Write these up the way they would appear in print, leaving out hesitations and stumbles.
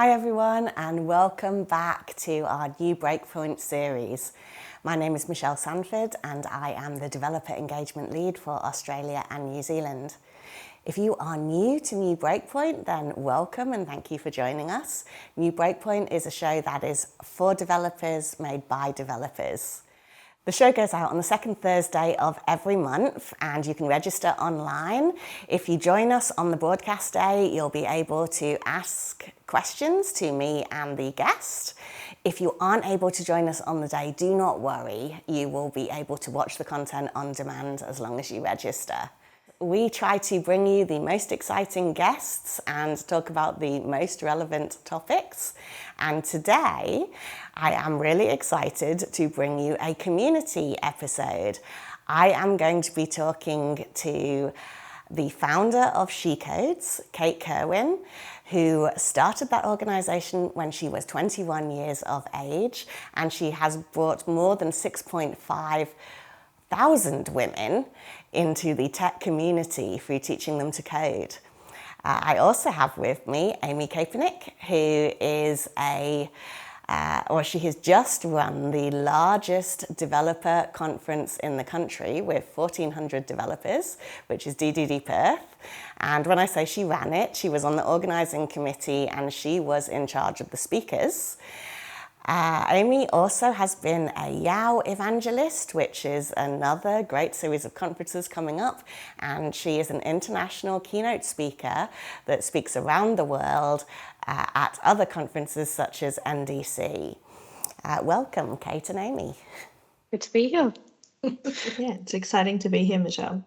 Hi everyone, and welcome back to our New Breakpoint series. My name is Michelle Sanford and I am the Developer Engagement Lead for Australia and New Zealand. If you are new to New Breakpoint, then welcome and thank you for joining us. New Breakpoint is a show that is for developers, made by developers. The show goes out on the second Thursday of every month and you can register online. If you join us on the broadcast day, you'll be able to ask questions to me and the guest. If you aren't able to join us on the day, do not worry. You will be able to watch the content on demand as long as you register. We try to bring you the most exciting guests and talk about the most relevant topics. And today, I am really excited to bring you a community episode. I am going to be talking to the founder of She Codes, Kate Kirwin, who started that organisation when she was 21 years of age, and she has brought more than 6,500 women into the tech community through teaching them to code. I also have with me Amy Kapernick, who is she has just run the largest developer conference in the country with 1,400 developers, which is DDD Perth. And when I say she ran it, she was on the organising committee and she was in charge of the speakers. Amy also has been a YOW evangelist, which is another great series of conferences coming up, and she is an international keynote speaker that speaks around the world at other conferences such as NDC. Welcome, Kate and Amy. Good to be here. Yeah, it's exciting to be here, Michelle.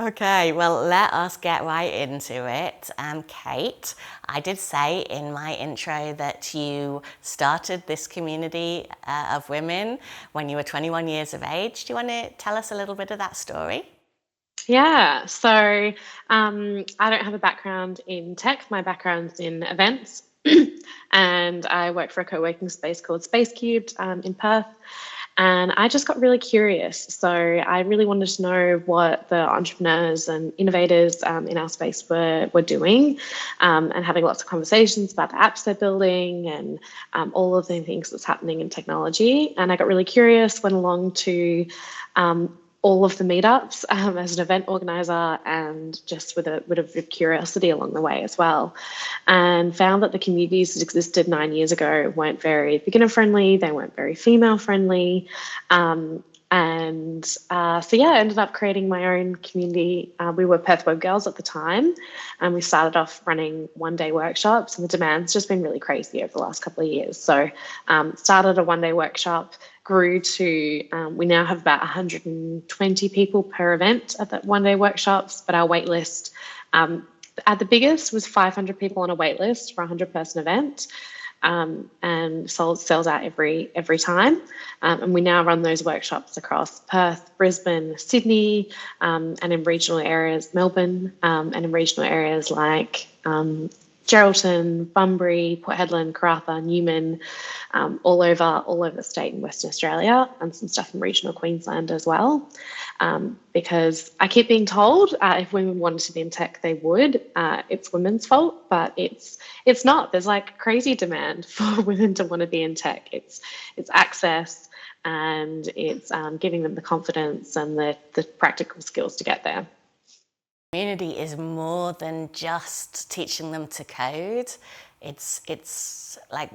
Okay, well, let us get right into it. Kate, I did say in my intro that you started this community of women when you were 21 years of age. Do you want to tell us a little bit of that story? Yeah, so I don't have a background in tech. My background's in events. And I work for a co-working space called Space Cubed in Perth. And I just got really curious. So I really wanted to know what the entrepreneurs and innovators in our space were doing, and having lots of conversations about the apps they're building and all of the things that's happening in technology. And I got really curious, went along to all of the meetups as an event organizer, and just with a bit of curiosity along the way as well, and found that the communities that existed 9 years ago weren't very beginner friendly, they weren't very female friendly, so I ended up creating my own community. We were Perth Web Girls at the time, and we started off running one-day workshops, and the demand's just been really crazy over the last couple of years. So started a one-day workshop, grew to, we now have about 120 people per event at that one-day workshops, but our wait list at the biggest was 500 people on a wait list for a 100-person event, and sells out every time. And we now run those workshops across Perth, Brisbane, Sydney, and in regional areas, Melbourne, and in regional areas like Geraldton, Bunbury, Port Hedland, Karratha, Newman, all over the state in Western Australia, and some stuff in regional Queensland as well. Because I keep being told if women wanted to be in tech, they would. It's women's fault, but it's not. There's like crazy demand for women to want to be in tech. It's access, and it's giving them the confidence and the practical skills to get there. Community is more than just teaching them to code. It's like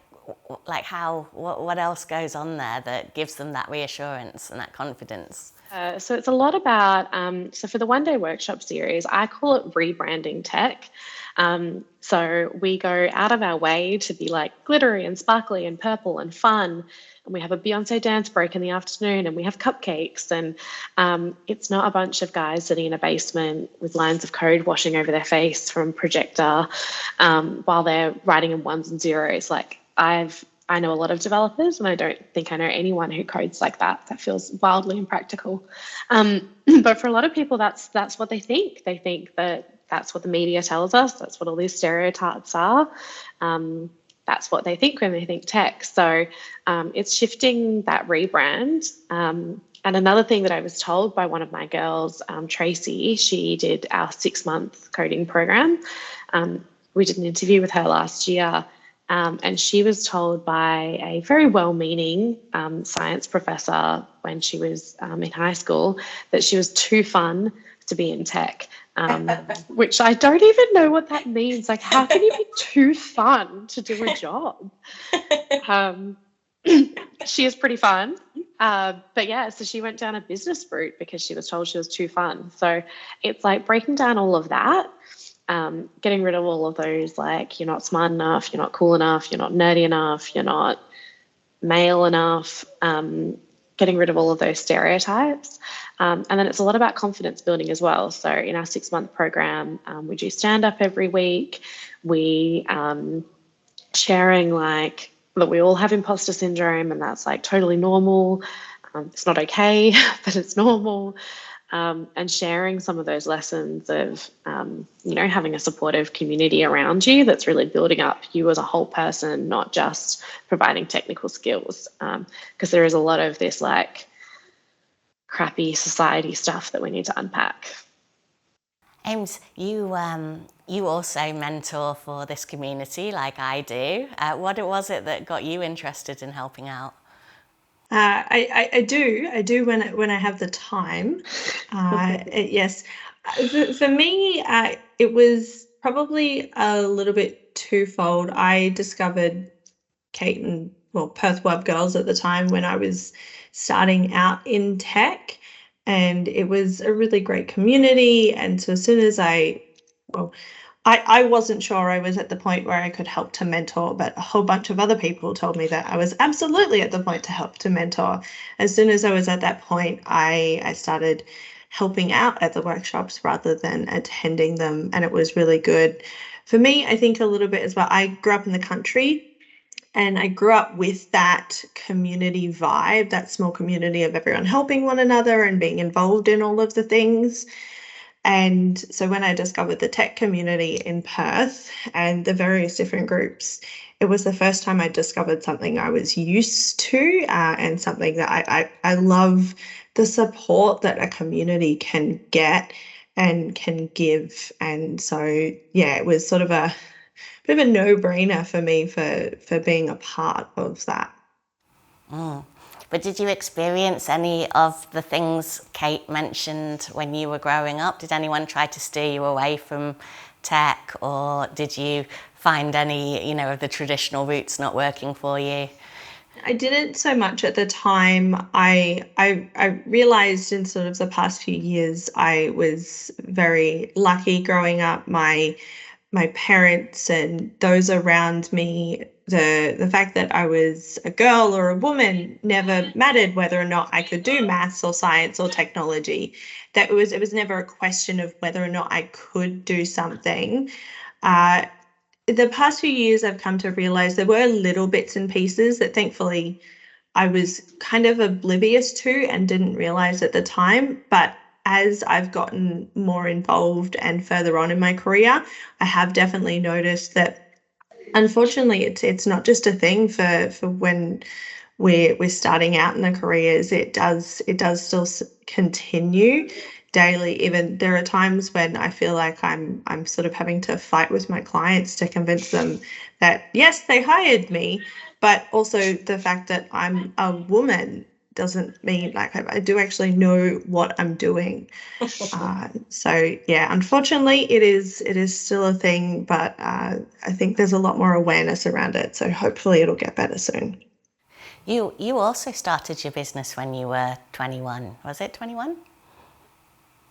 what else goes on there that gives them that reassurance and that confidence? So it's a lot about, so for the one-day workshop series, I call it rebranding tech. So we go out of our way to be like glittery and sparkly and purple and fun. And we have a Beyonce dance break in the afternoon, and we have cupcakes, and it's not a bunch of guys sitting in a basement with lines of code washing over their face from projector while they're writing in ones and zeros. Like I know a lot of developers, and I don't think I know anyone who codes like that. That feels wildly impractical. But for a lot of people, that's what they think. They think that that's what the media tells us. That's what all these stereotypes are. That's what they think when they think tech. So it's shifting that rebrand. And another thing that I was told by one of my girls, Tracy, she did our 6-month coding program. We did an interview with her last year, And she was told by a very well-meaning science professor when she was in high school that she was too fun to be in tech, which I don't even know what that means. Like, how can you be too fun to do a job? She is pretty fun. But yeah, so she went down a business route because she was told she was too fun. So it's like breaking down all of that, getting rid of all of those, like, you're not smart enough, you're not cool enough, you're not nerdy enough, you're not male enough, getting rid of all of those stereotypes. And then it's a lot about confidence building as well. So in our 6-month program, we do stand up every week. We sharing like that we all have imposter syndrome, and that's like totally normal. It's not okay, but it's normal. And sharing some of those lessons of, having a supportive community around you that's really building up you as a whole person, not just providing technical skills. Because there is a lot of this like crappy society stuff that we need to unpack. Ames, you also mentor for this community like I do. What was it that got you interested in helping out? I do when I have the time. Yes, for me, it was probably a little bit twofold. I discovered Kate and Perth Web Girls at the time when I was starting out in tech, and it was a really great community. And so as soon as I wasn't sure I was at the point where I could help to mentor, but a whole bunch of other people told me that I was absolutely at the point to help to mentor. As soon as I was at that point, I started helping out at the workshops rather than attending them, and it was really good. For me, I think a little bit as well, I grew up in the country, and I grew up with that community vibe, that small community of everyone helping one another and being involved in all of the things. And so when I discovered the tech community in Perth and the various different groups, it was the first time I discovered something I was used to, and something that I love the support that a community can get and can give. And so, yeah, it was sort of a bit of a no-brainer for me for being a part of that. But did you experience any of the things Kate mentioned when you were growing up? Did anyone try to steer you away from tech, or did you find any, of the traditional routes not working for you? I didn't so much at the time. I realized in sort of the past few years I was very lucky growing up. My parents and those around me, the fact that I was a girl or a woman never mattered, whether or not I could do maths or science or technology. It was never a question of whether or not I could do something. The past few years, I've come to realize there were little bits and pieces that thankfully I was kind of oblivious to and didn't realize at the time. But as I've gotten more involved and further on in my career, I have definitely noticed that unfortunately it's not just a thing for when we're starting out in the careers. It does still continue daily. Even there are times when I feel like I'm sort of having to fight with my clients to convince them that yes, they hired me, but also the fact that I'm a woman doesn't mean like I do actually know what I'm doing. So yeah, unfortunately it is still a thing, but I think there's a lot more awareness around it. So hopefully it'll get better soon. You also started your business when you were 21. Was it 21?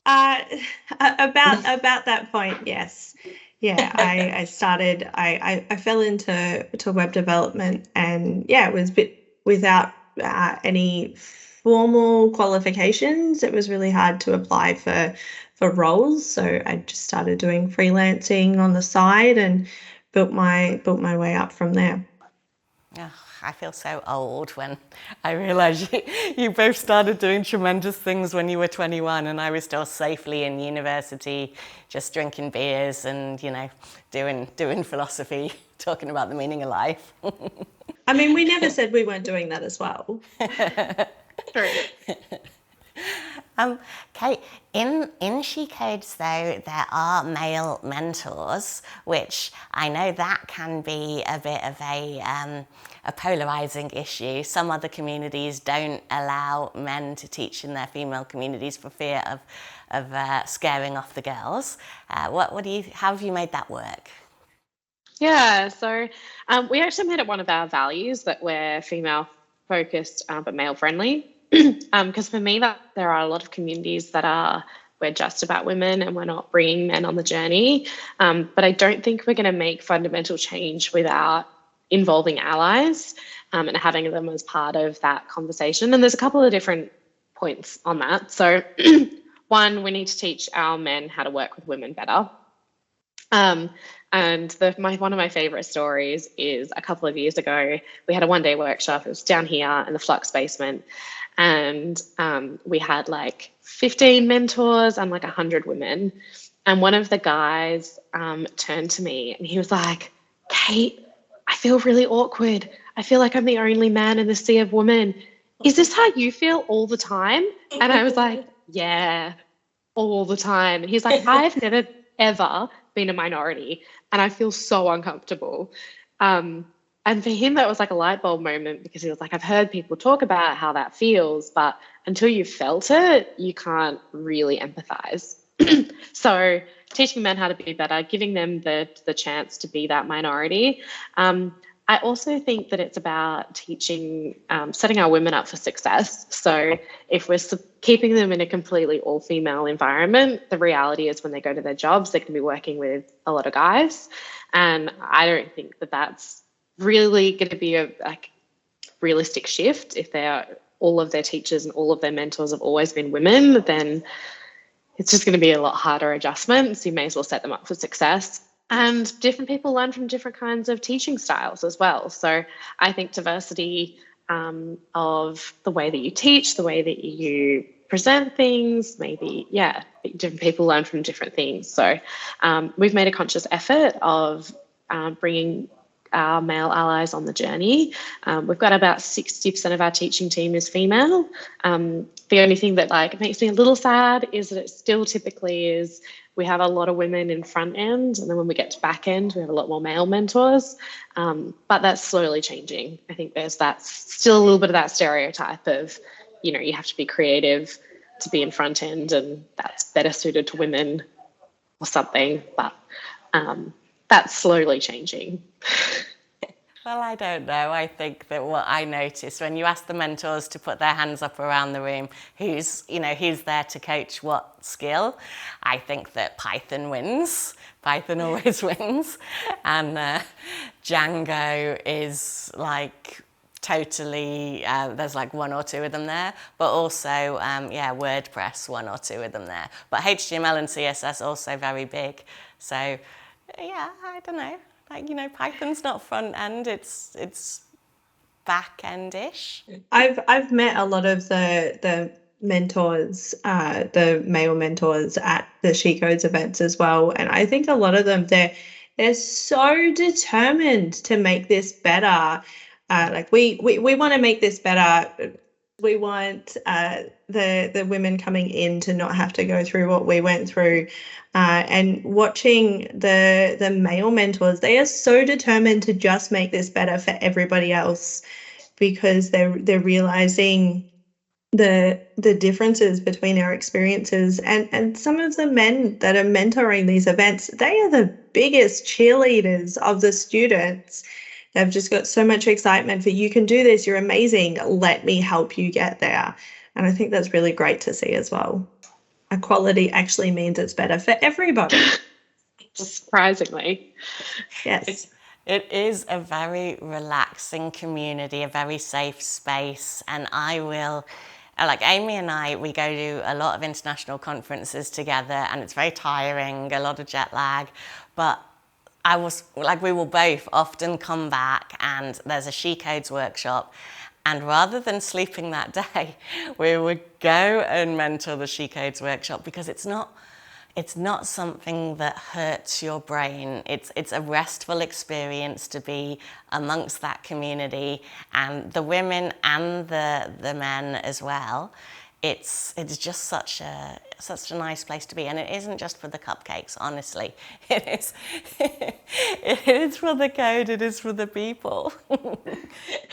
About that point, yes. Yeah, I started. I fell into web development, and yeah, it was a bit without any formal qualifications. It was really hard to apply for roles, so I just started doing freelancing on the side and built my way up from there. Oh, I feel so old when I realise you both started doing tremendous things when you were 21, and I was still safely in university, just drinking beers and doing philosophy, talking about the meaning of life. I mean, we never said we weren't doing that as well. True. Kate, in She Codes though, there are male mentors, which I know that can be a bit of a polarizing issue. Some other communities don't allow men to teach in their female communities for fear of scaring off the girls. How have you made that work? Yeah, so we actually made it one of our values that we're female focused but male friendly. Because for me, that there are a lot of communities that we're just about women and we're not bringing men on the journey. But I don't think we're going to make fundamental change without involving allies and having them as part of that conversation. And there's a couple of different points on that. So one, we need to teach our men how to work with women better. And one of my favorite stories is a couple of years ago, we had a one-day workshop. It was down here in the Flux basement. And we had like 15 mentors and like 100 women. And one of the guys turned to me and he was like, Kate, I feel really awkward. I feel like I'm the only man in the sea of women. Is this how you feel all the time? And I was like, yeah, all the time. And he's like, I've never, ever been a minority and I feel so uncomfortable. And for him, that was like a light bulb moment because he was like, I've heard people talk about how that feels, but until you've felt it, you can't really empathize. So teaching men how to be better, giving them the chance to be that minority. I also think that it's about teaching, setting our women up for success. So if we're keeping them in a completely all-female environment, the reality is when they go to their jobs, they can be working with a lot of guys. And I don't think that that's really going to be a realistic shift. If all of their teachers and all of their mentors have always been women, then it's just going to be a lot harder adjustment. So you may as well set them up for success. And different people learn from different kinds of teaching styles as well. So I think diversity of the way that you teach, the way that you present things, maybe, different people learn from different things. So we've made a conscious effort of bringing our male allies on the journey. We've got about 60% of our teaching team is female. The only thing that makes me a little sad is that it still typically is we have a lot of women in front end, and then when we get to back end, we have a lot more male mentors. But that's slowly changing. I think there's still a little bit of that stereotype of, you have to be creative to be in front end, and that's better suited to women or something. But that's slowly changing. Well, I don't know. I think that what I noticed when you ask the mentors to put their hands up around the room, who's there to coach what skill, I think that Python wins. Python always wins. And Django is totally, there's one or two of them there, but also, WordPress, one or two of them there. But HTML and CSS also very big. So, I don't know. Python's not front end, it's back end-ish. I've met a lot of the mentors, the male mentors at the She Codes events as well. And I think a lot of them, they're so determined to make this better. We want to make this better. We want the women coming in to not have to go through what we went through. And watching the male mentors, they are so determined to just make this better for everybody else because they're realizing the differences between our experiences. And some of the men that are mentoring these events, they are the biggest cheerleaders of the students. They've just got so much excitement for, you can do this, you're amazing, let me help you get there. And I think that's really great to see as well. Equality actually means it's better for everybody. Surprisingly. Yes. It is a very relaxing community, a very safe space. And I will, Amy and I, we go to a lot of international conferences together and it's very tiring, a lot of jet lag. But we will both often come back and there's a She Codes workshop. And rather than sleeping that day, we would go and mentor the She Codes workshop because it's not something that hurts your brain. It's a restful experience to be amongst that community, and the women and the men as well. it's just such a nice place to be, and it isn't just for the cupcakes. Honestly, it is. It is for the code. It is for the people.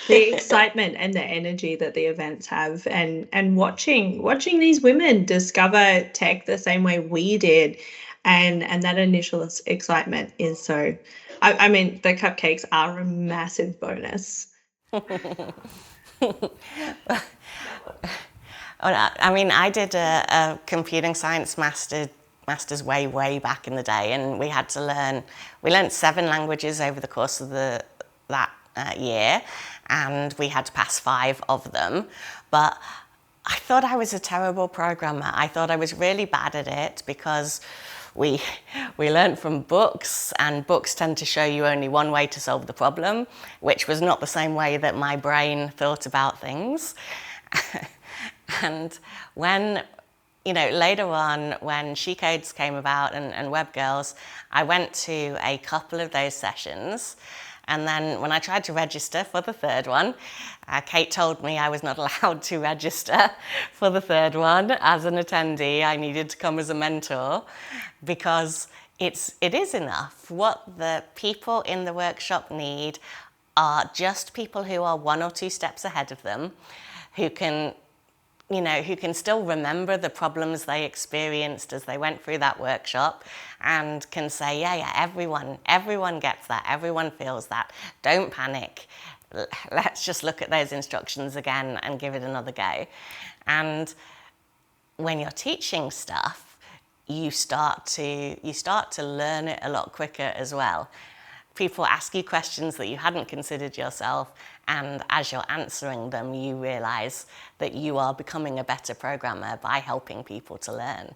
The excitement and the energy that the events have, and watching these women discover tech the same way we did, and that initial excitement is so. I mean, the cupcakes are a massive bonus. I mean, I did a computing science master's way back in the day, and we learned 7 languages over the course of that year, and we had to pass 5 of them. But I thought I was a terrible programmer. I thought I was really bad at it because we learned from books, and books tend to show you only one way to solve the problem, which was not the same way that my brain thought about things. And when, later on, when She Codes came about and Web Girls, I went to a couple of those sessions. And then when I tried to register for the 3rd one, Kate told me I was not allowed to register for the 3rd one as an attendee. I needed to come as a mentor, because it is enough. What the people in the workshop need are just people who are 1 or 2 steps ahead of them, who can still remember the problems they experienced as they went through that workshop, and can say, yeah, everyone gets that, everyone feels that, don't panic, let's just look at those instructions again and give it another go. And when you're teaching stuff, you start to learn it a lot quicker as well. People ask you questions that you hadn't considered yourself, and as you're answering them, you realise that you are becoming a better programmer by helping people to learn.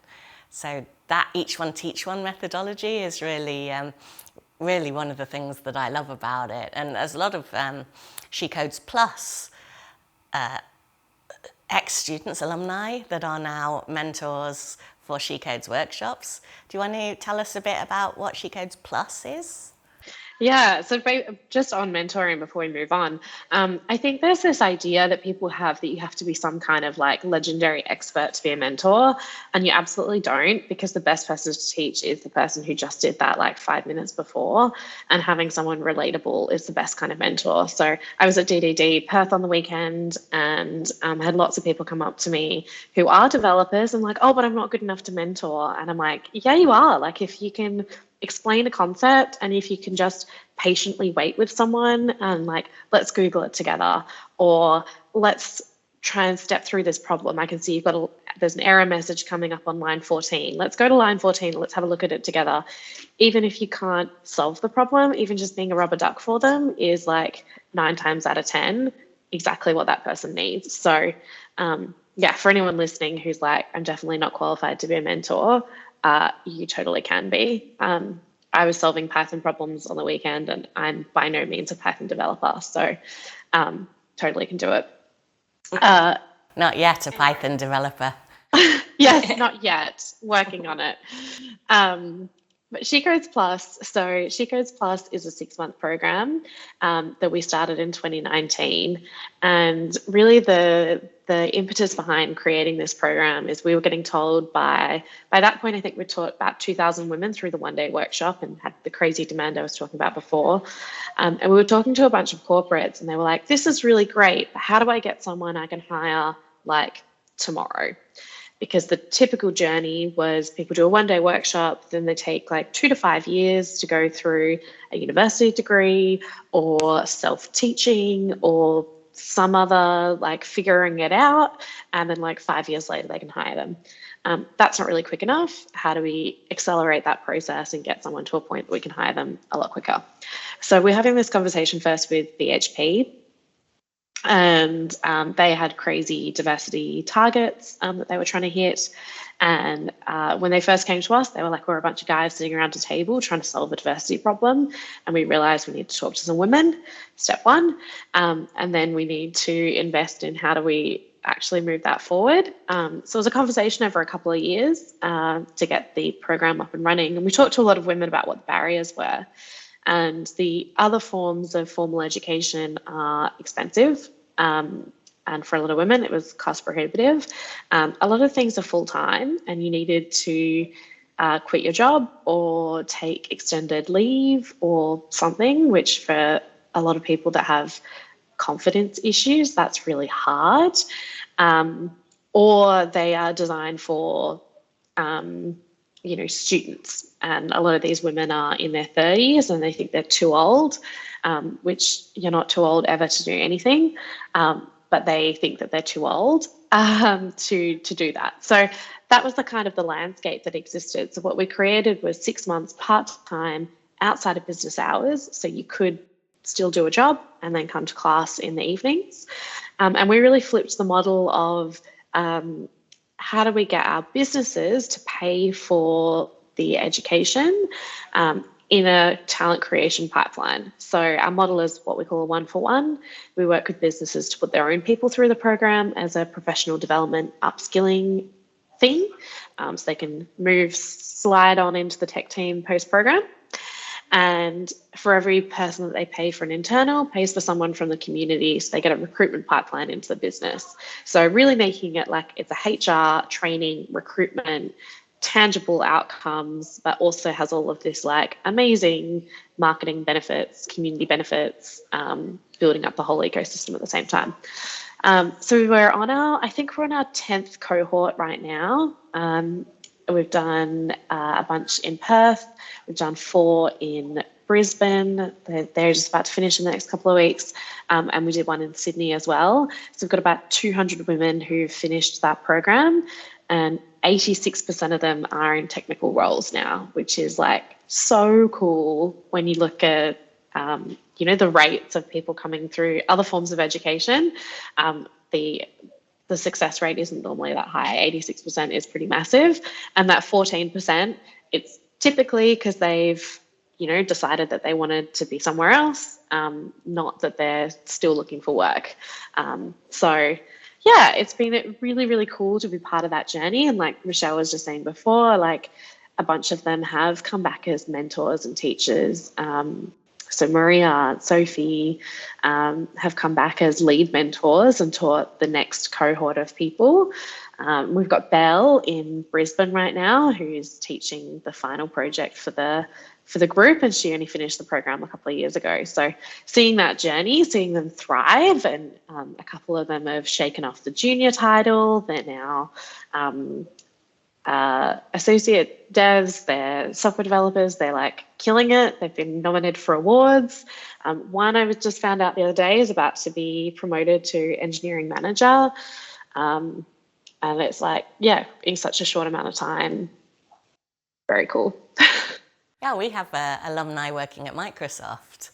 So that each one teach one methodology is really one of the things that I love about it. And there's a lot of She Codes Plus ex-students, alumni, that are now mentors for She Codes workshops. Do you want to tell us a bit about what She Codes Plus is? Yeah, so just on mentoring before we move on, I think there's this idea that people have that you have to be some kind of like legendary expert to be a mentor, and you absolutely don't, because the best person to teach is the person who just did that like 5 minutes before, and having someone relatable is the best kind of mentor. So I was at DDD Perth on the weekend, and had lots of people come up to me who are developers and like, oh, but I'm not good enough to mentor. And I'm like, yeah, you are. Like, if you can explain a concept, and if you can just patiently wait with someone and like, let's Google it together, or let's try and step through this problem. I can see there's an error message coming up on line 14. Let's go to line 14. Let's have a look at it together. Even if you can't solve the problem, even just being a rubber duck for them is like 9 times out of 10 exactly what that person needs. So yeah, for anyone listening who's like, I'm definitely not qualified to be a mentor, you totally can be. I was solving Python problems on the weekend, and I'm by no means a Python developer, so totally can do it. Not yet a Python developer. Yes, not yet. Working on it. But She Codes Plus, so She Codes Plus is a 6-month program that we started in 2019. And really the impetus behind creating this program is we were getting told by that point, I think we taught about 2,000 women through the one-day workshop and had the crazy demand I was talking about before. And we were talking to a bunch of corporates, and they were like, this is really great, but how do I get someone I can hire like tomorrow? Because the typical journey was people do a one-day workshop, then they take like 2 to 5 years to go through a university degree or self-teaching or some other like figuring it out, and then like 5 years later they can hire them. That's not really quick enough. How do we accelerate that process and get someone to a point that we can hire them a lot quicker? So we're having this conversation first with BHP. And they had crazy diversity targets that they were trying to hit. And when they first came to us, they were like, we're a bunch of guys sitting around a table trying to solve a diversity problem. And we realized we need to talk to some women, step one. And then we need to invest in how do we actually move that forward. So it was a conversation over a couple of years to get the program up and running. And we talked to a lot of women about what the barriers were. And the other forms of formal education are expensive. and for a lot of women, it was cost prohibitive. A lot of things are full-time, and you needed to quit your job or take extended leave or something, which for a lot of people that have confidence issues, that's really hard. Or they are designed for, students. And a lot of these women are in their 30s and they think they're too old, which you're not too old ever to do anything. But they think that they're too old to do that. So that was the kind of the landscape that existed. So what we created was 6 months part-time outside of business hours, so you could still do a job and then come to class in the evenings. And we really flipped the model of how do we get our businesses to pay for the education in a talent creation pipeline. So our model is what we call a one-for-one. We work with businesses to put their own people through the program as a professional development upskilling thing, so they can slide on into the tech team post-program. And for every person that they pay for an internal, pays for someone from the community, so they get a recruitment pipeline into the business. So really making it like it's a HR, training, recruitment, tangible outcomes, but also has all of this like amazing marketing benefits, community benefits, building up the whole ecosystem at the same time. So we're on our 10th cohort right now. We've done a bunch in Perth. We've done 4 in Brisbane. They're just about to finish in the next couple of weeks. And we did one in Sydney as well. So we've got about 200 women who've finished that program, and 86% of them are in technical roles now, which is like so cool when you look at, the rates of people coming through other forms of education. The success rate isn't normally that high. 86% is pretty massive. And that 14%, it's typically because they've, decided that they wanted to be somewhere else, not that they're still looking for work. So yeah, it's been really, really cool to be part of that journey. And like Michelle was just saying before, like a bunch of them have come back as mentors and teachers. So Maria and Sophie have come back as lead mentors and taught the next cohort of people. We've got Belle in Brisbane right now, who's teaching the final project for the group, and she only finished the program a couple of years ago. So seeing that journey, seeing them thrive, and a couple of them have shaken off the junior title. They're now associate devs, they're software developers, they're like killing it. They've been nominated for awards. One I was just found out the other day is about to be promoted to engineering manager. And it's like, yeah, in such a short amount of time. Very cool. Yeah, we have alumni working at Microsoft.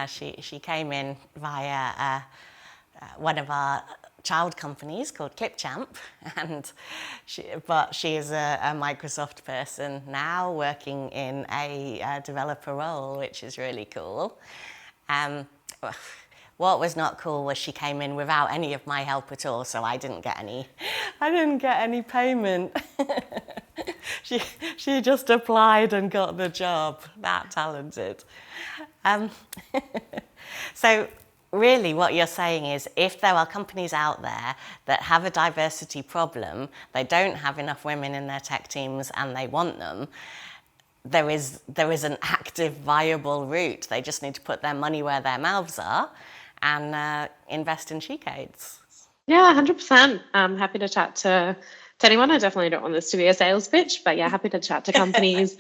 She came in via one of our child companies called Clipchamp, and she is a Microsoft person now working in a developer role, which is really cool. What was not cool was she came in without any of my help at all, so I didn't get any payment. She just applied and got the job. That talented. So really what you're saying is, if there are companies out there that have a diversity problem, they don't have enough women in their tech teams and they want them, there is an active, viable route. They just need to put their money where their mouths are and invest in She-Codes. Yeah, 100%. I'm happy to chat to anyone. I definitely don't want this to be a sales pitch, but yeah, happy to chat to companies.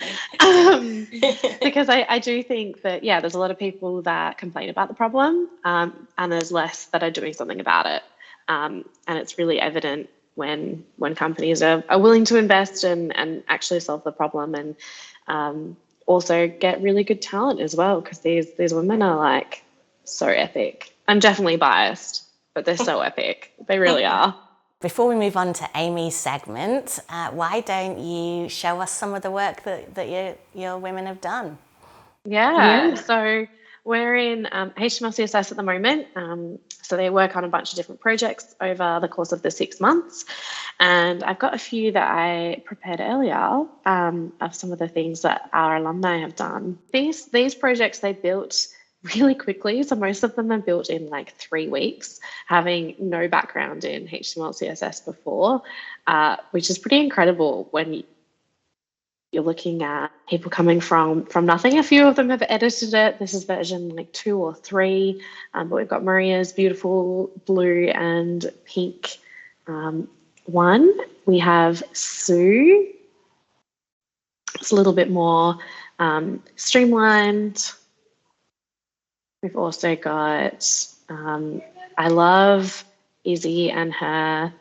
Because I do think that, yeah, there's a lot of people that complain about the problem, and there's less that are doing something about it. And it's really evident when companies are willing to invest and actually solve the problem, and also get really good talent as well, because these women are like so epic. I'm definitely biased, but they're so epic. They really are. Before we move on to Amy's segment, why don't you show us some of the work that your women have done? Yeah. So we're in HTML/CSS at the moment. So they work on a bunch of different projects over the course of the 6 months. And I've got a few that I prepared earlier of some of the things that our alumni have done. These projects they built really quickly. So most of them are built in like 3 weeks, having no background in HTML, CSS before, which is pretty incredible when you're looking at people coming from nothing. A few of them have edited it. This is version like 2 or 3, but we've got Maria's beautiful blue and pink one. We have Sue. It's a little bit more streamlined. We've also got, I love Izzy and her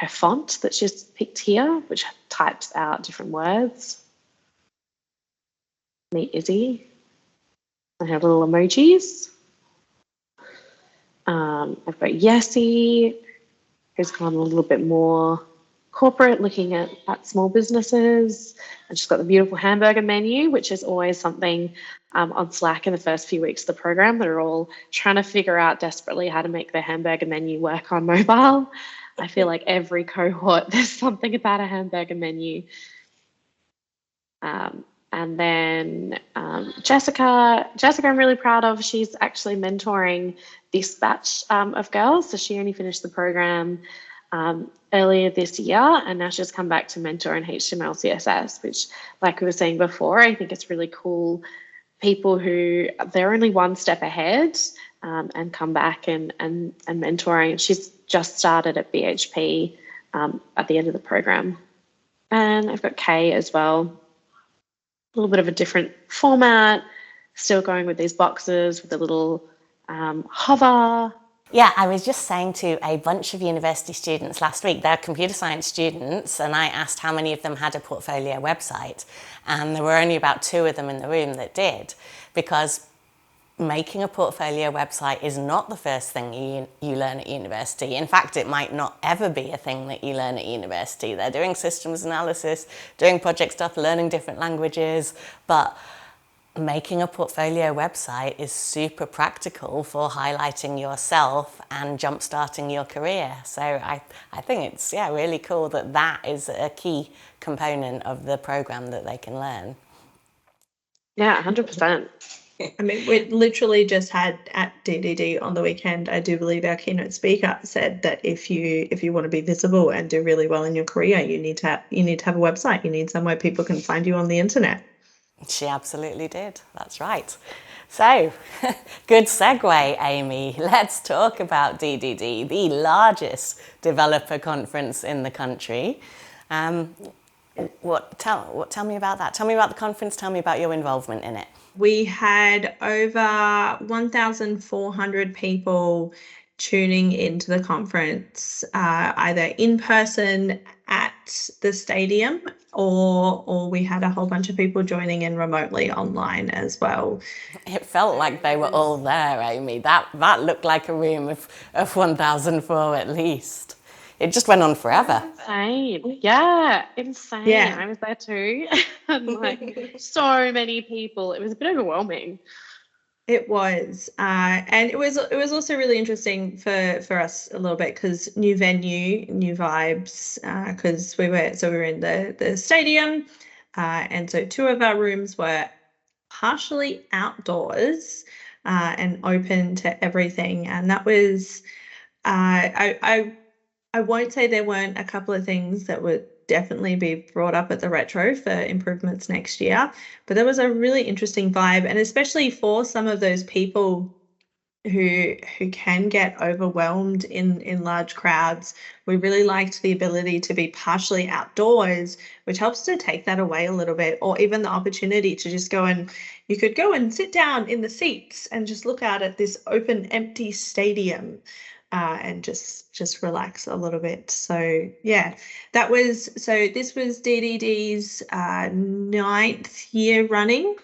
font that she's picked here, which types out different words. Meet Izzy and her little emojis. I've got Yessie, who's gone a little bit more corporate, looking at small businesses. And she's got the beautiful hamburger menu, which is always something on Slack in the first few weeks of the program. They're all trying to figure out desperately how to make their hamburger menu work on mobile. I feel like every cohort, there's something about a hamburger menu. And then Jessica, I'm really proud of. She's actually mentoring this batch of girls. So she only finished the program earlier this year, and now she's come back to mentor in HTML, CSS, which, like we were saying before, I think it's really cool. People who they're only one step ahead and come back and mentoring. She's just started at BHP at the end of the program. And I've got Kay as well. A little bit of a different format, still going with these boxes with a little hover. Yeah, I was just saying to a bunch of university students last week, they're computer science students, and I asked how many of them had a portfolio website, and there were only about 2 of them in the room that did, because making a portfolio website is not the first thing you learn at university. In fact, it might not ever be a thing that you learn at university. They're doing systems analysis, doing project stuff, learning different languages, but making a portfolio website is super practical for highlighting yourself and jump-starting your career. So I think it's really cool that is a key component of the program that they can learn. Yeah, 100%. I mean, we literally just had at DDD on the weekend, I do believe our keynote speaker said that if you want to be visible and do really well in your career, you need to have a website. You need somewhere people can find you on the internet. She absolutely did. That's right. So, good segue, Amy. Let's talk about DDD, the largest developer conference in the country. Tell me about that. Tell me about the conference. Tell me about your involvement in it. We had over 1,400 people tuning into the conference, either in person at the stadium or we had a whole bunch of people joining in remotely online as well. It felt like they were all there, Amy. That looked like a room of 1,004 at least. It just went on forever. Insane. Yeah, insane. Yeah. I was there too. And like so many people. It was a bit overwhelming. It was, and it was also really interesting for us a little bit because new venue, new vibes. Because we were in the stadium, and so 2 of our rooms were partially outdoors and open to everything, and that was. I won't say there weren't a couple of things that would definitely be brought up at the retro for improvements next year, but there was a really interesting vibe, and especially for some of those people who can get overwhelmed in large crowds, we really liked the ability to be partially outdoors, which helps to take that away a little bit, or even the opportunity to just you could go and sit down in the seats and just look out at this open, empty stadium. And just relax a little bit. So yeah, this was DDD's 9th year running.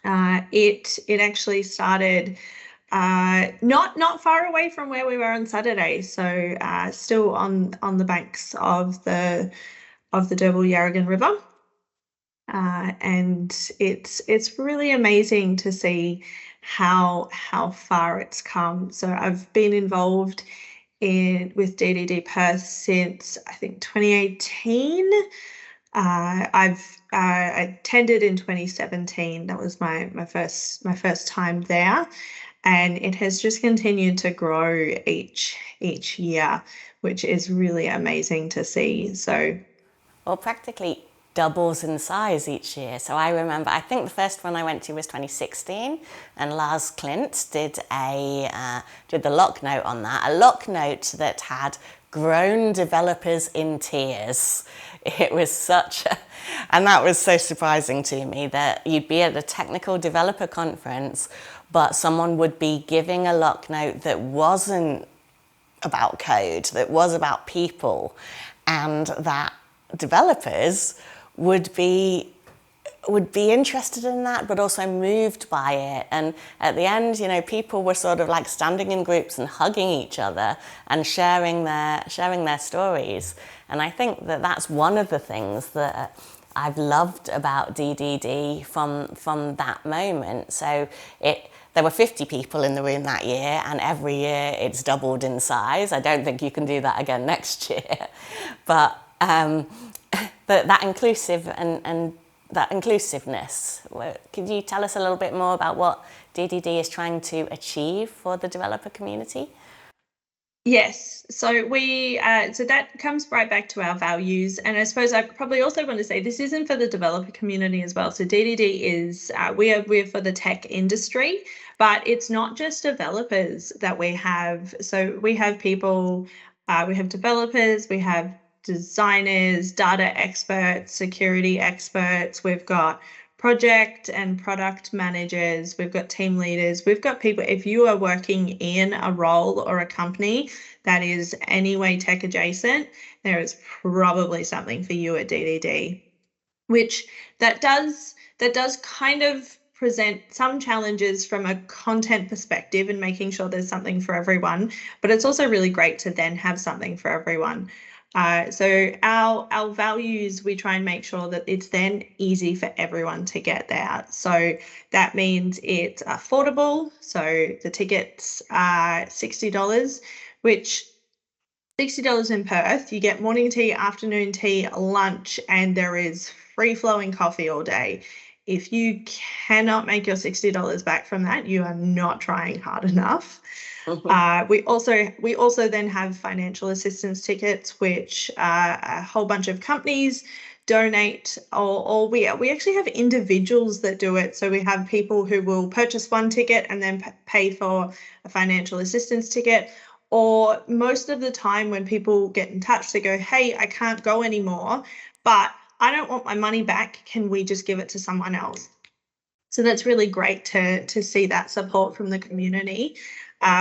It actually started not far away from where we were on Saturday, so still on the banks of the Derbyl Yarragon River. And it's really amazing to see how far it's come. So I've been involved with DDD Perth since I think 2018, I attended in 2017. That was my first time there, and it has just continued to grow each year, which is really amazing to see. So, well, practically doubles in size each year. So I remember, I think the first one I went to was 2016, and Lars Klint did the lock note on that. A lock note that had grown developers in tears. It was and that was so surprising to me, that you'd be at a technical developer conference, but someone would be giving a lock note that wasn't about code, that was about people, and that developers would be interested in that, but also moved by it. And at the end, people were sort of like standing in groups and hugging each other and sharing their stories. And I think that that's one of the things that I've loved about DDD from that moment. So there were 50 people in the room that year, and every year it's doubled in size. I don't think you can do that again next year. But that that inclusiveness, could you tell us a little bit more about what DDD is trying to achieve for the developer community? Yes, so so that comes right back to our values, and I suppose I probably also want to say this isn't for the developer community as well. So DDD is we're for the tech industry, but it's not just developers that we have. So we have people, we have developers, we have designers, data experts, security experts. We've got project and product managers, we've got team leaders, we've got people. If you are working in a role or a company that is anyway tech adjacent, there is probably something for you at DDD, which that does kind of present some challenges from a content perspective and making sure there's something for everyone, but it's also really great to then have something for everyone. So our values, we try and make sure that it's then easy for everyone to get there. So that means it's affordable. So the tickets are $60, which $60 in Perth, you get morning tea, afternoon tea, lunch, and there is free-flowing coffee all day. If you cannot make your $60 back from that, you are not trying hard enough. We also then have financial assistance tickets, which a whole bunch of companies donate, or we actually have individuals that do it. So we have people who will purchase one ticket and then pay for a financial assistance ticket. Or most of the time when people get in touch, they go, hey, I can't go anymore, but I don't want my money back. Can we just give it to someone else? So that's really great to see that support from the community.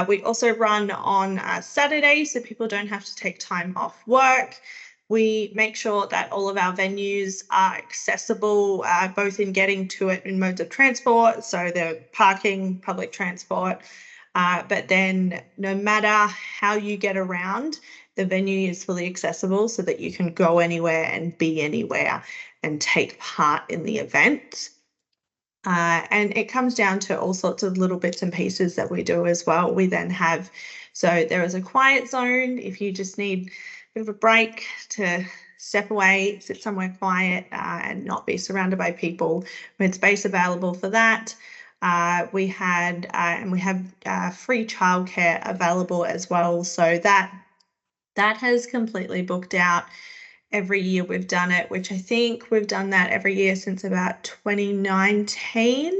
We also run on Saturdays, so people don't have to take time off work. We make sure that all of our venues are accessible, both in getting to it in modes of transport, so the parking, public transport, but then no matter how you get around, the venue is fully accessible so that you can go anywhere and be anywhere and take part in the event. And it comes down to all sorts of little bits and pieces that we do as well. We then have, so there is a quiet zone if you just need a bit of a break to step away, sit somewhere quiet and not be surrounded by people. We had space available for that. We have free childcare available as well. So that has completely booked out. Every year we've done it, which I think we've done that every year since about 2019.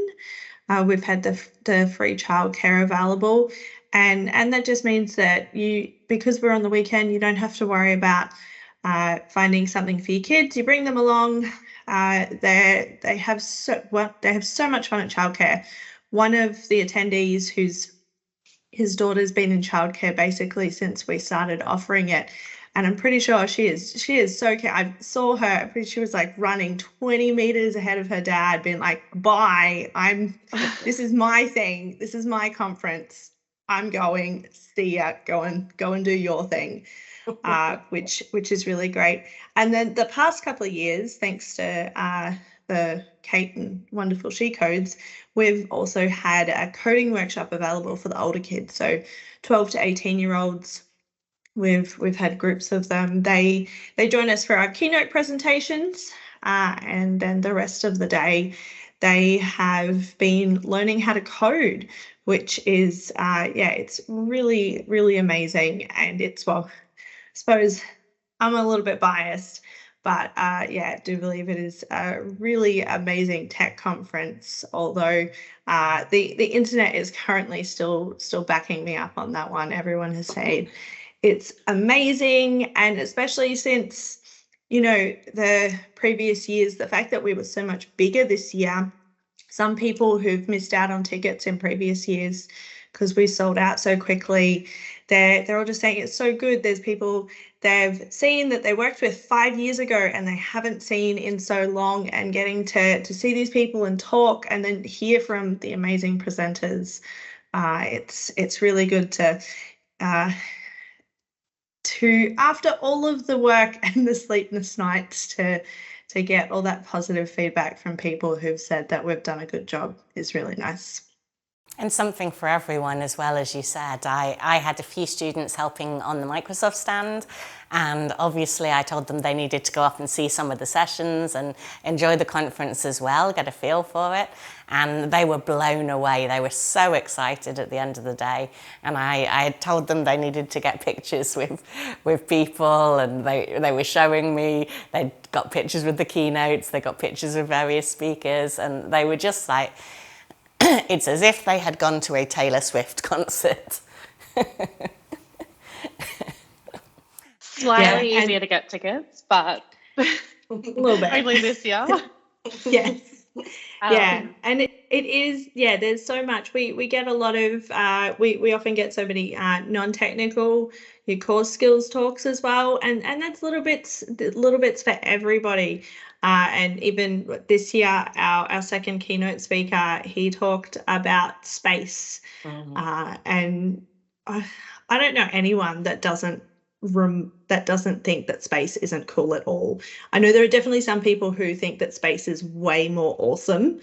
We've had the free childcare available, and that just means that because we're on the weekend, you don't have to worry about finding something for your kids. You bring them along. They have so much fun at childcare. One of the attendees his daughter's been in childcare basically since we started offering it. And I'm pretty sure she is so cute. I saw her, she was like running 20 meters ahead of her dad, being like, bye, this is my thing. This is my conference. I'm going, see ya, go and do your thing, which is really great. And then the past couple of years, thanks to the Kate and Wonderful She Codes, we've also had a coding workshop available for the older kids. So 12 to 18-year-olds. We've had groups of them. They join us for our keynote presentations. and then the rest of the day they have been learning how to code, which is, it's really, really amazing. And it's, well, I suppose I'm a little bit biased, but I do believe it is a really amazing tech conference, although the internet is currently still backing me up on that one. Everyone has said it's amazing, and especially since, the previous years, the fact that we were so much bigger this year, some people who've missed out on tickets in previous years because we sold out so quickly, they're all just saying it's so good. There's people they've seen that they worked with 5 years ago and they haven't seen in so long, and getting to see these people and talk and then hear from the amazing presenters. It's really good to after all of the work and the sleepless nights, to get all that positive feedback from people who've said that we've done a good job is really nice. And something for everyone as well, as you said. I had a few students helping on the Microsoft stand, and obviously I told them they needed to go up and see some of the sessions and enjoy the conference as well, get a feel for it. And they were blown away. They were so excited at the end of the day. And I told them they needed to get pictures with people, and they were showing me, they got pictures with the keynotes, they got pictures with various speakers, and they were just like, it's as if they had gone to a Taylor Swift concert. Slightly easier to get tickets, but a little bit. Only this year. Yes. And it is, there's so much. We get a lot of, we often get so many non-technical, your core skills talks as well, and that's little bits for everybody. And even this year, our second keynote speaker, he talked about space. And I don't know anyone that doesn't think that space isn't cool at all. I know there are definitely some people who think that space is way more awesome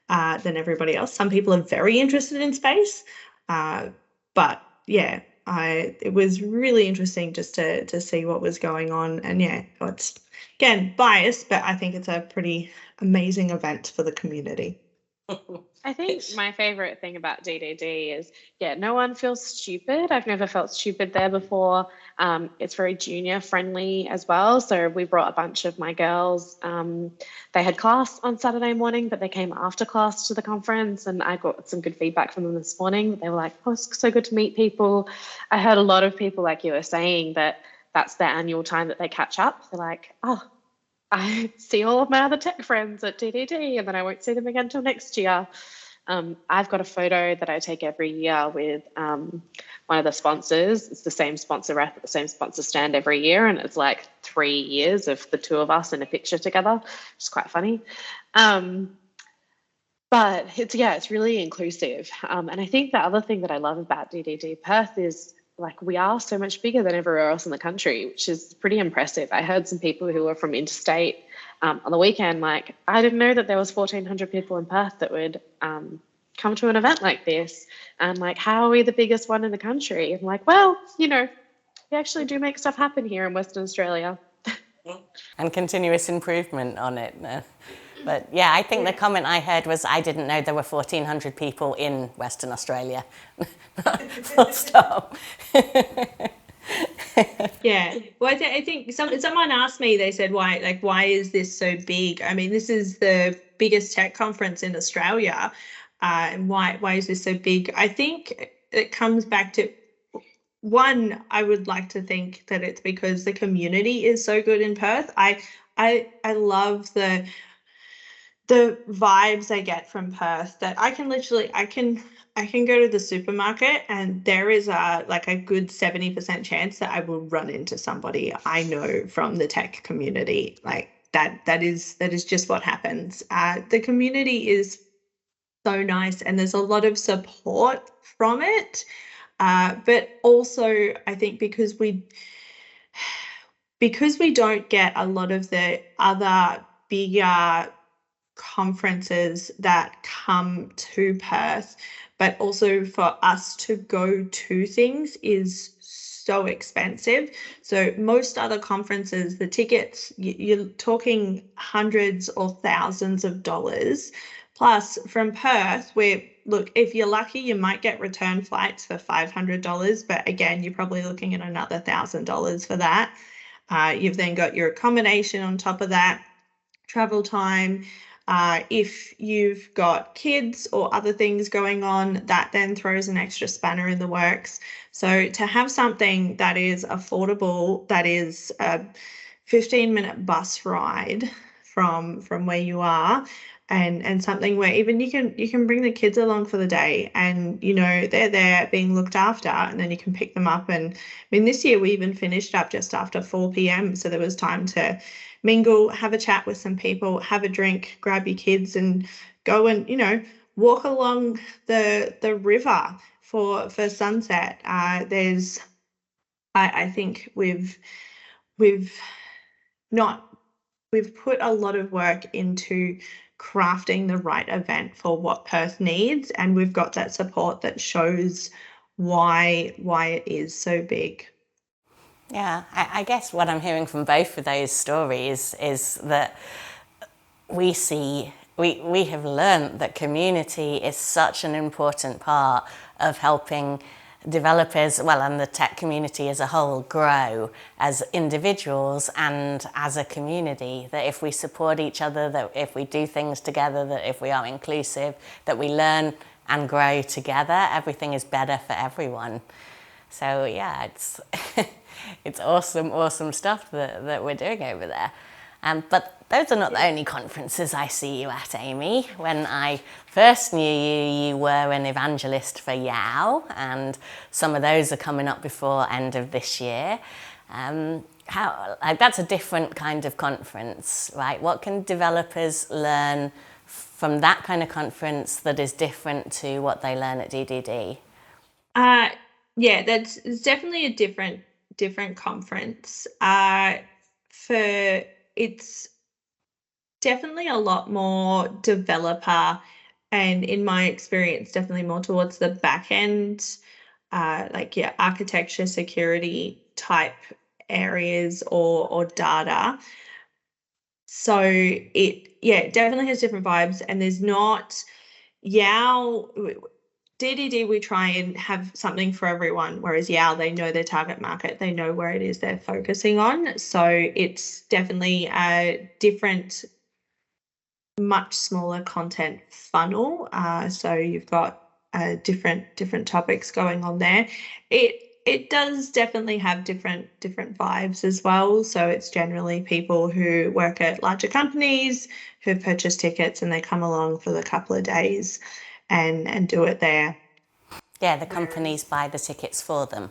than everybody else. Some people are very interested in space, but it was really interesting just to see what was going on. And it's, again, biased, but I think it's a pretty amazing event for the community. I think my favorite thing about DDD is, no one feels stupid. I've never felt stupid there before. It's very junior friendly as well. So we brought a bunch of my girls. They had class on Saturday morning, but they came after class to the conference, and I got some good feedback from them this morning. They were like, oh, it's so good to meet people. I heard a lot of people, like you were saying, that's their annual time that they catch up. They're like, oh, I see all of my other tech friends at DDD, and then I won't see them again until next year. I've got a photo that I take every year with one of the sponsors. It's the same sponsor rep at the same sponsor stand every year, and it's like 3 years of the two of us in a picture together, which is quite funny. But it's really inclusive. And I think the other thing that I love about DDD Perth is, like, we are so much bigger than everywhere else in the country, which is pretty impressive. I heard some people who were from interstate on the weekend, like, I didn't know that there was 1,400 people in Perth that would come to an event like this. And like, how are we the biggest one in the country? I'm like, well, we actually do make stuff happen here in Western Australia. And continuous improvement on it. But I think the comment I heard was, I didn't know there were 1,400 people in Western Australia. Full stop. Well, I think someone asked me, they said, why is this so big? I mean, this is the biggest tech conference in Australia. And why is this so big? I think it comes back to, one, I would like to think that it's because the community is so good in Perth. I love the vibes I get from Perth, that I can go to the supermarket and there is a good 70% chance that I will run into somebody I know from the tech community. Like that is just what happens. The community is so nice, and there's a lot of support from it. But also, I think because we don't get a lot of the other bigger conferences that come to Perth, but also for us to go to things is so expensive. So most other conferences, the tickets, you're talking hundreds or thousands of dollars. Plus from Perth, look, if you're lucky, you might get return flights for $500, but again, you're probably looking at another $1,000 for that. You've then got your accommodation on top of that, travel time. If you've got kids or other things going on, that then throws an extra spanner in the works. So to have something that is affordable, that is a 15-minute bus ride from where you are, and something where even you can bring the kids along for the day, and they're there being looked after, and then you can pick them up. And I mean, this year we even finished up just after 4 p.m, so there was time to mingle, have a chat with some people, have a drink, grab your kids, and go and walk along the river for sunset. I think we've put a lot of work into crafting the right event for what Perth needs, and we've got that support that shows why it is so big. Yeah, I guess what I'm hearing from both of those stories is that we have learned that community is such an important part of helping developers, well, and the tech community as a whole, grow as individuals and as a community. That if we support each other, that if we do things together, that if we are inclusive, that we learn and grow together, everything is better for everyone. So yeah, it's awesome stuff that we're doing over there. But those are not the only conferences I see you at, Amy. When I first knew you, you were an evangelist for YOW, and some of those are coming up before end of this year. That's a different kind of conference, right? What can developers learn from that kind of conference that is different to what they learn at DDD? Yeah, it's definitely a different conference. It's definitely a lot more developer, and in my experience, definitely more towards the back end, architecture, security type areas or data. So it definitely has different vibes, and there's not YOW. DDD, we try and have something for everyone, whereas YOW, they know their target market, they know where it is they're focusing on. So it's definitely a different, much smaller content funnel. So you've got different topics going on there. It does definitely have different vibes as well. So it's generally people who work at larger companies who purchase tickets, and they come along for the couple of days and do it there. Yeah, the companies buy the tickets for them.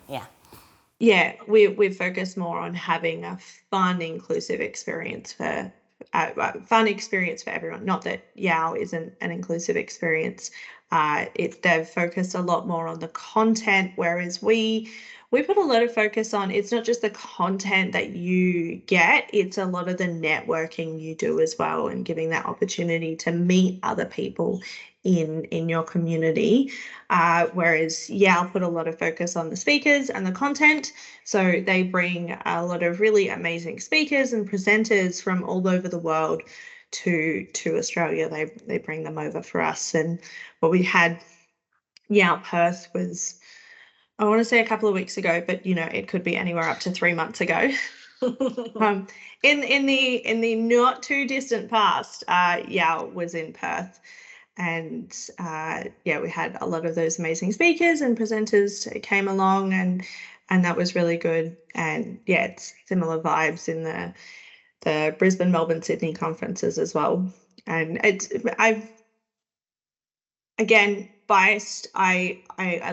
Yeah, we focus more on having a fun, inclusive experience for everyone. Not that YOW isn't an inclusive experience. They've focused a lot more on the content, whereas we put a lot of focus on, it's not just the content that you get, it's a lot of the networking you do as well, and giving that opportunity to meet other people in your community. Whereas YOW put a lot of focus on the speakers and the content. So they bring a lot of really amazing speakers and presenters from all over the world to Australia. They bring them over for us. And what we had YOW Perth was, I want to say a couple of weeks ago, but it could be anywhere up to 3 months ago. In the not too distant past, YOW was in Perth. And we had a lot of those amazing speakers and presenters came along, and that was really good. And it's similar vibes in the Brisbane, Melbourne, Sydney conferences as well. And I've again biased. I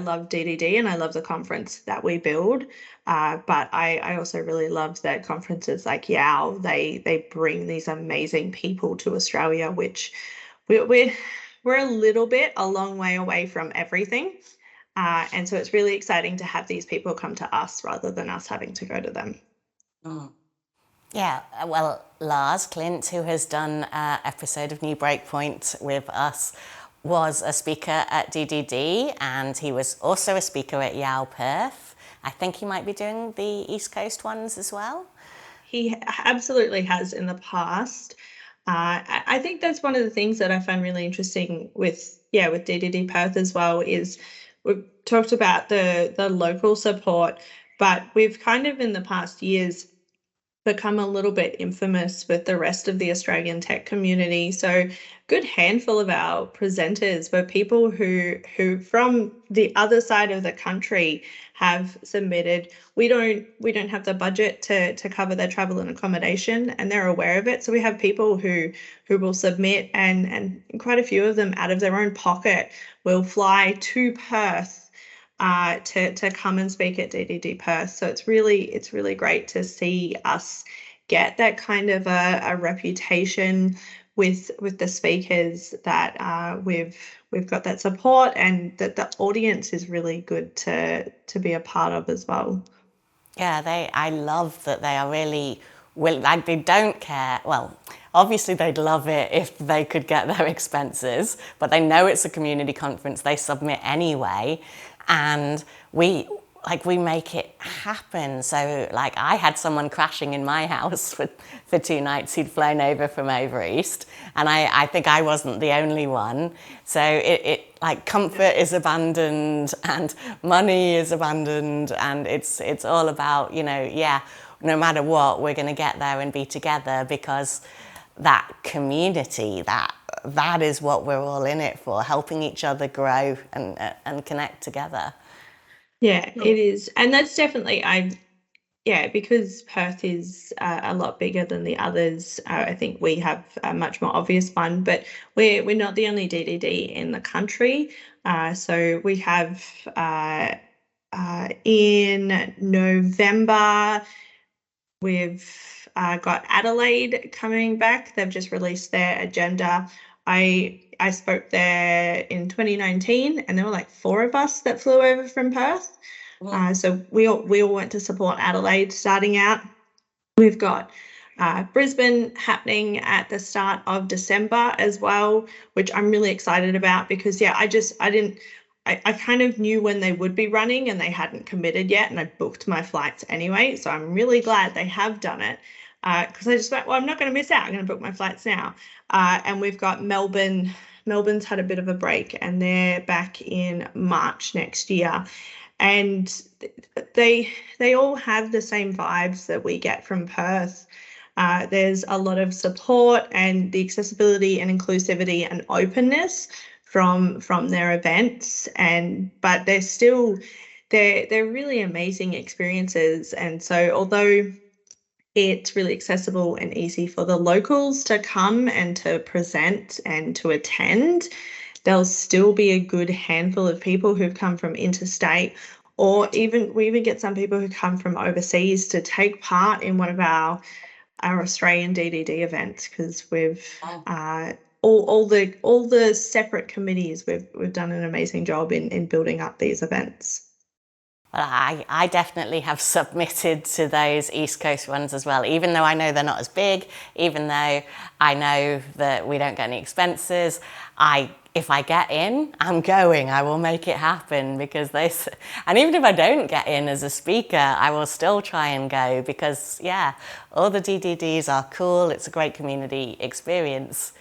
love DDD and I love the conference that we build. But I also really loved that conferences like YOW. They bring these amazing people to Australia, which we're a long way away from everything. And so it's really exciting to have these people come to us rather than us having to go to them. Yeah, well, Lars, Klint, who has done an episode of New Breakpoint with us, was a speaker at DDD, and he was also a speaker at YOW Perth. I think he might be doing the East Coast ones as well. He absolutely has in the past. I think that's one of the things that I find really interesting with DDD Perth as well, is we've talked about the local support, but we've kind of in the past years become a little bit infamous with the rest of the Australian tech community. So a good handful of our presenters were people who from the other side of the country have submitted. We don't have the budget to cover their travel and accommodation, and they're aware of it. So we have people who will submit, and quite a few of them out of their own pocket will fly to Perth to come and speak at DDD Perth. So it's really great to see us get that kind of a reputation with the speakers, that we've got that support, and that the audience is really good to be a part of as well. Yeah, I love that they are really like, they don't care. Well, obviously they'd love it if they could get their expenses, but they know it's a community conference. They submit anyway, and we make it happen. So like, I had someone crashing in my house for 2 nights who'd flown over from over east, and I think I wasn't the only one. So it like, comfort is abandoned and money is abandoned, and it's all about, no matter what, we're going to get there and be together, because that community, that is what we're all in it for, helping each other grow and connect together. Yeah, it is. And that's definitely, because Perth is a lot bigger than the others, I think we have a much more obvious one, but we're not the only DDD in the country. So we have in November, we've got Adelaide coming back. They've just released their agenda. I spoke there in 2019, and there were like 4 of us that flew over from Perth. So we all went to support Adelaide starting out. We've got Brisbane happening at the start of December as well, which I'm really excited about, because I kind of knew when they would be running, and they hadn't committed yet, and I booked my flights anyway. So I'm really glad they have done it, because I just went, well, I'm not going to miss out. I'm going to book my flights now. And we've got Melbourne. Melbourne's had a bit of a break, and they're back in March next year. And they all have the same vibes that we get from Perth. There's a lot of support, and the accessibility and inclusivity and openness from their events, but they're really amazing experiences. And so although it's really accessible and easy for the locals to come and to present and to attend, there'll still be a good handful of people who've come from interstate, or we even get some people who come from overseas to take part in one of our Australian DDD events, because we've all the separate committees, we've done an amazing job in building up these events. Well, I definitely have submitted to those East Coast ones as well, even though I know they're not as big, even though I know that we don't get any expenses. If I get in, I'm going. I will make it happen, because and even if I don't get in as a speaker, I will still try and go, because all the DDDs are cool. It's a great community experience.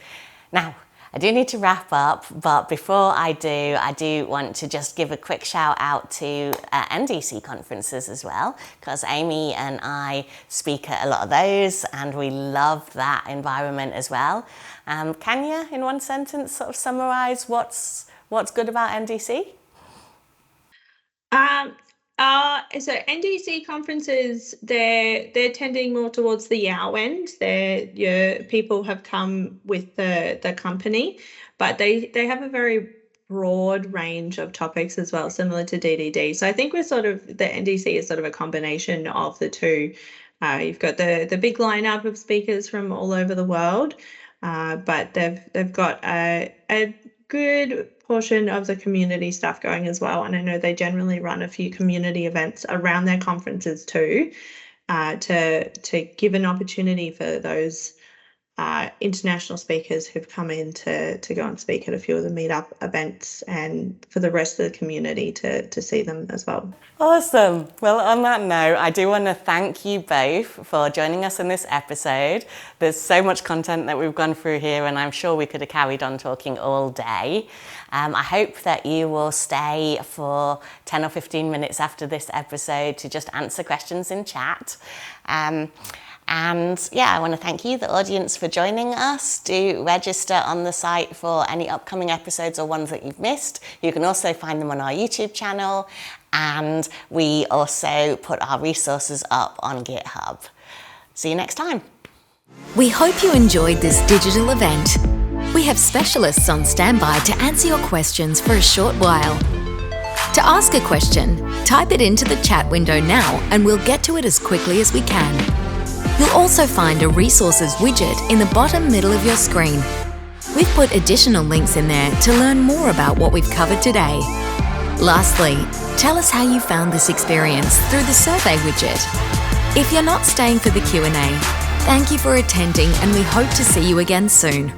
Now, I do need to wrap up, but before I do want to just give a quick shout out to NDC conferences as well, because Amy and I speak at a lot of those, and we love that environment as well. Can you, in one sentence, sort of summarise what's good about NDC? So NDC conferences, they're tending more towards the Yao end. Your people have come with the company, but they have a very broad range of topics as well, similar to DDD. So I think the NDC is sort of a combination of the two. You've got the big lineup of speakers from all over the world, but they've got a good portion of the community stuff going as well. And I know they generally run a few community events around their conferences too, to give an opportunity for those international speakers who've come in to go and speak at a few of the meetup events, and for the rest of the community to see them as well. Awesome. Well, on that note, I do want to thank you both for joining us in this episode. There's so much content that we've gone through here, and I'm sure we could have carried on talking all day. I hope that you will stay for 10 or 15 minutes after this episode to just answer questions in chat. And yeah, I want to thank you, the audience, for joining us. Do register on the site for any upcoming episodes or ones that you've missed. You can also find them on our YouTube channel, and we also put our resources up on GitHub. See you next time. We hope you enjoyed this digital event. We have specialists on standby to answer your questions for a short while. To ask a question, type it into the chat window now and we'll get to it as quickly as we can. You'll also find a resources widget in the bottom middle of your screen. We've put additional links in there to learn more about what we've covered today. Lastly, tell us how you found this experience through the survey widget. If you're not staying for the Q&A, thank you for attending and we hope to see you again soon.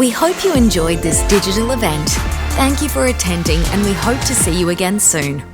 We hope you enjoyed this digital event. Thank you for attending, and we hope to see you again soon.